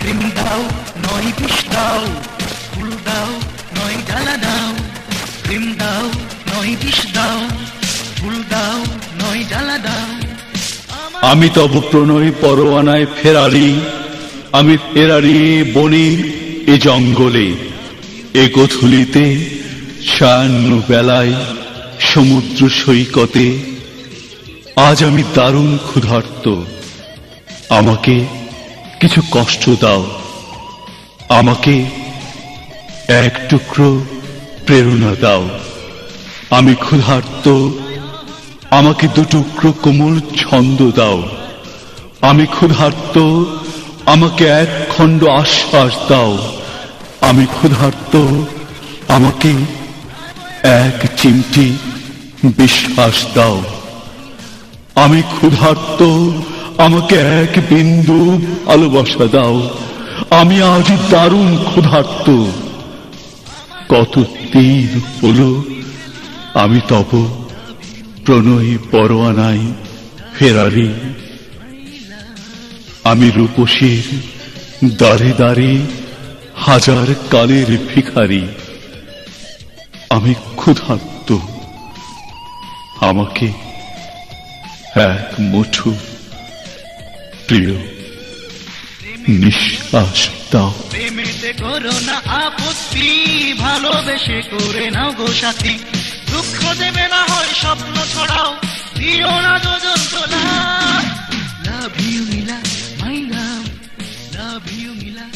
প্রেম দাও নয় বিষ দাও, ফুল দাও নয় জ্বালা দাও। প্রেম দাও নয় বিষ দাও, ফুল দাও নয় জ্বালা দাও। আমি তব প্রণয় পরোয়ানায় ফেরারি, আমি ফেরারি বনে এ জঙ্গলে, এ গোধূলিতে সায়াহ্ন বেলায় সমুদ্র সৈকতে। আজ আমি দারুণ ক্ষুধার্ত, আমাকে কিছু কষ্ট দাও, আমাকে এক টুকরো প্রেরণা দাও। আমি ক্ষুধার্ত, আমাকে দুটুকরো কোমল ছন্দ দাও। আমি ক্ষুধার্ত, আমাকে এক খণ্ড আশ্বাস দাও। আমি ক্ষুধার্ত, আমাকে এক চিমটি বিশ্বাস দাও। আমি ক্ষুধার্ত, আমাকে এক বিন্দু ভালোবাসা দাও। আমি আজ দারুণ ক্ষুধার্ত, কত দিন হলো আমি তব প্রণয় পরোয়ানায় ফেরারি। আমি রূপসীর দ্বারে দ্বারে হাজার কালের ভিখারি। আমি ক্ষুধার্ত, আমাকে এক মুঠো প্রিয় নিঃশ্বাস দাও। প্রেমেতে করো না আপত্তি, ভালোবেসে করে নাও গো সাথী। দুঃখ দেবে না হয় স্বপ্ন ছড়াও, দিও না যোজন তোলা। Love you Mila, my love, love you Milla.